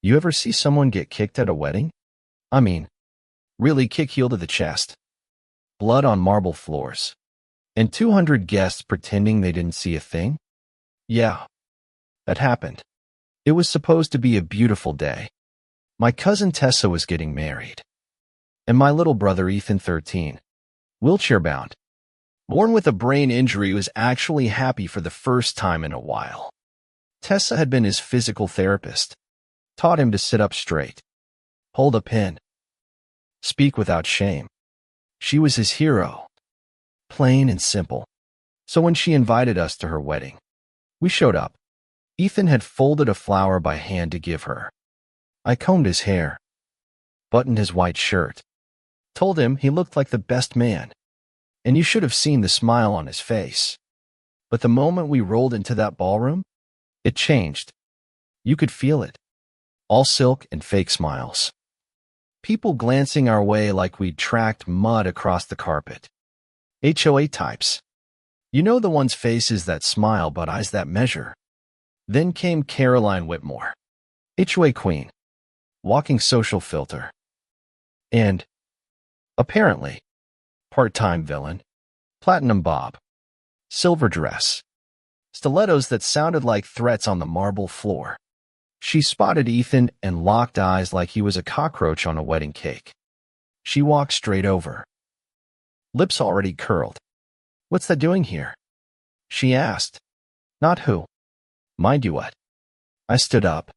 You ever see someone get kicked at a wedding? I mean, really kick heel to the chest, blood on marble floors, and 200 guests pretending they didn't see a thing? Yeah, that happened. It was supposed to be a beautiful day. My cousin Tessa was getting married, and my little brother Ethan, 13, wheelchair-bound, born with a brain injury, was actually happy for the first time in a while. Tessa had been his physical therapist, taught him to sit up straight, hold a pen, speak without shame. She was his hero, plain and simple. So when she invited us to her wedding, we showed up. Ethan had folded a flower by hand to give her. I combed his hair, buttoned his white shirt, told him he looked like the best man, and you should have seen the smile on his face. But the moment we rolled into that ballroom, it changed. You could feel it. All silk and fake smiles. People glancing our way like we'd tracked mud across the carpet. HOA types. You know, the ones' faces that smile but eyes that measure. Then came Caroline Whitmore, HOA queen, walking social filter. And, apparently, part-time villain, platinum bob, silver dress, stilettos that sounded like threats on the marble floor. She spotted Ethan and locked eyes like he was a cockroach on a wedding cake. She walked straight over, lips already curled. "What's that doing here?" she asked. Not who. Mind you what. I stood up,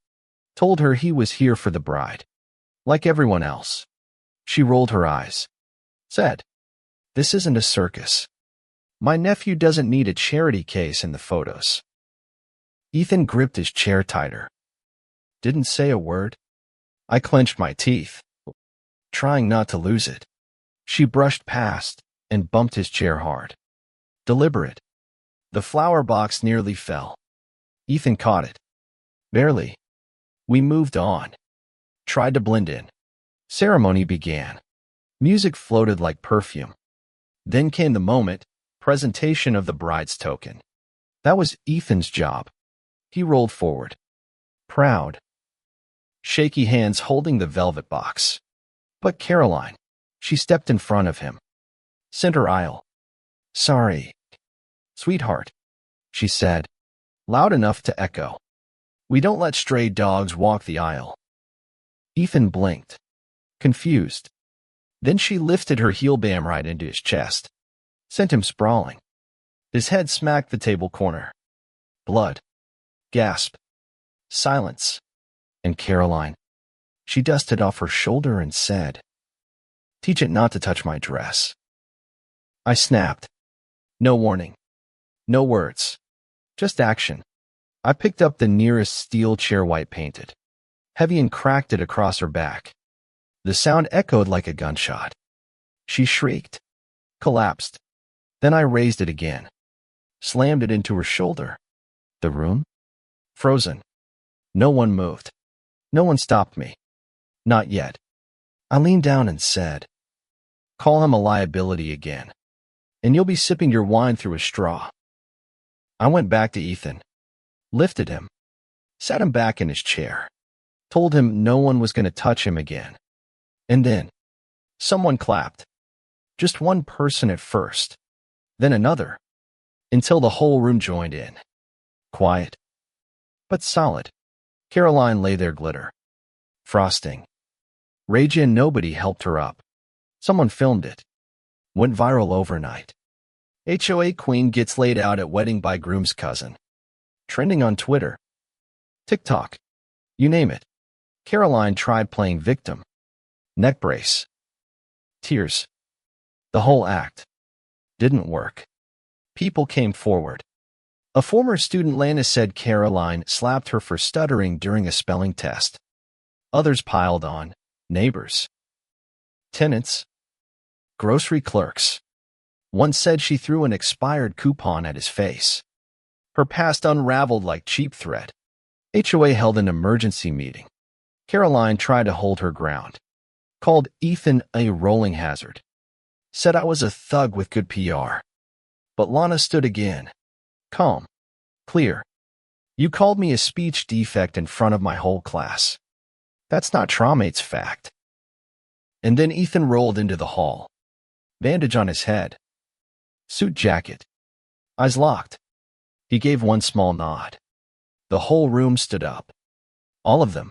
told her he was here for the bride, like everyone else. She rolled her eyes, said, "This isn't a circus. My nephew doesn't need a charity case in the photos." Ethan gripped his chair tighter. Didn't say a word. I clenched my teeth, trying not to lose it. She brushed past and bumped his chair hard. Deliberate. The flower box nearly fell. Ethan caught it. Barely. We moved on. Tried to blend in. Ceremony began. Music floated like perfume. Then came the moment, presentation of the bride's token. That was Ethan's job. He rolled forward, proud, shaky hands holding the velvet box. But Caroline, she stepped in front of him. Center aisle. "Sorry, sweetheart," she said, loud enough to echo. "We don't let stray dogs walk the aisle." Ethan blinked, confused. Then she lifted her heel bam right into his chest, sent him sprawling. His head smacked the table corner. Blood. Gasp. Silence. And Caroline, she dusted off her shoulder and said, "Teach it not to touch my dress." I snapped. No warning. No words. Just action. I picked up the nearest steel chair, white painted, heavy, and cracked it across her back. The sound echoed like a gunshot. She shrieked, collapsed. Then I raised it again, slammed it into her shoulder. The room? Frozen. No one moved. No one stopped me. Not yet. I leaned down and said, "Call him a liability again, and you'll be sipping your wine through a straw." I went back to Ethan, lifted him, sat him back in his chair, told him no one was going to touch him again. And then, someone clapped. Just one person at first, then another, until the whole room joined in. Quiet, but solid. Caroline lay there, glitter, frosting, rage, and nobody helped her up. Someone filmed it. Went viral overnight. HOA queen gets laid out at wedding by groom's cousin. Trending on Twitter, TikTok, you name it. Caroline tried playing victim. Neck brace. Tears. The whole act. Didn't work. People came forward. A former student, Lana, said Caroline slapped her for stuttering during a spelling test. Others piled on. Neighbors. Tenants. Grocery clerks. One said she threw an expired coupon at his face. Her past unraveled like cheap thread. HOA held an emergency meeting. Caroline tried to hold her ground. Called Ethan a rolling hazard. Said I was a thug with good PR. But Lana stood again. Calm. Clear. "You called me a speech defect in front of my whole class. That's not trauma, it's fact. And then Ethan rolled into the hall, bandage on his head, suit jacket, eyes locked. He gave one small nod. The whole room stood up. All of them.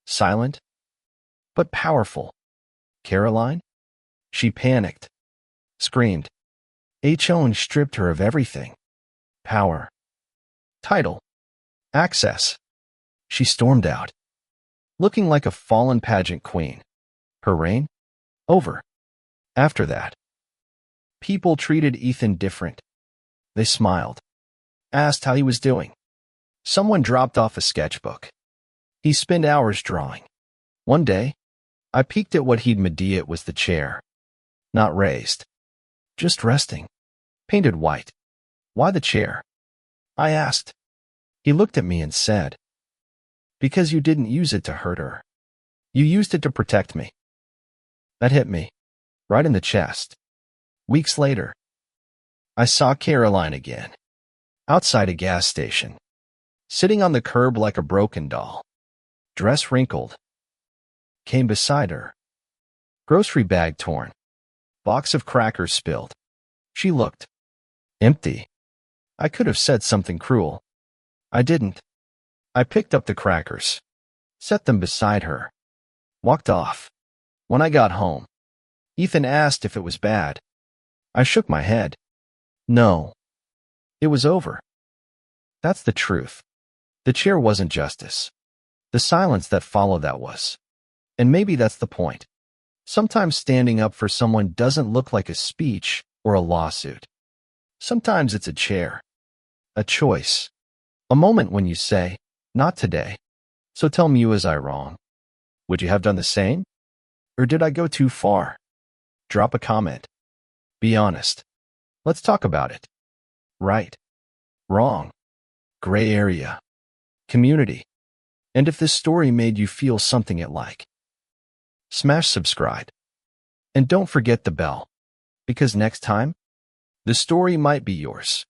Silent, but powerful. Caroline? She panicked, screamed. Owen stripped her of everything. Power, title, access. She stormed out, looking like a fallen pageant queen. Her reign? Over. After that, people treated Ethan different. They smiled, asked how he was doing. Someone dropped off a sketchbook. He spent hours drawing. One day, I peeked at what he'd made. It was the chair. Not raised. Just resting. Painted white. Why the chair? I asked. He looked at me and said, because you didn't use it to hurt her. You used it to protect me. That hit me, right in the chest. Weeks later, I saw Caroline again, outside a gas station, sitting on the curb like a broken doll, dress wrinkled. Came beside her, grocery bag torn, box of crackers spilled. She looked empty. I could have said something cruel. I didn't. I picked up the crackers, set them beside her, walked off. When I got home, Ethan asked if it was bad. I shook my head. No. It was over. That's the truth. The chair wasn't justice. The silence that followed that was. And maybe that's the point. Sometimes standing up for someone doesn't look like a speech or a lawsuit. Sometimes it's a chair, a choice, a moment when you say, not today. So tell me, was I wrong? Would you have done the same? Or did I go too far? Drop a comment. Be honest. Let's talk about it. Right. Wrong. Gray area. Community. And if this story made you feel something it like, smash subscribe. And don't forget the bell, because next time, the story might be yours.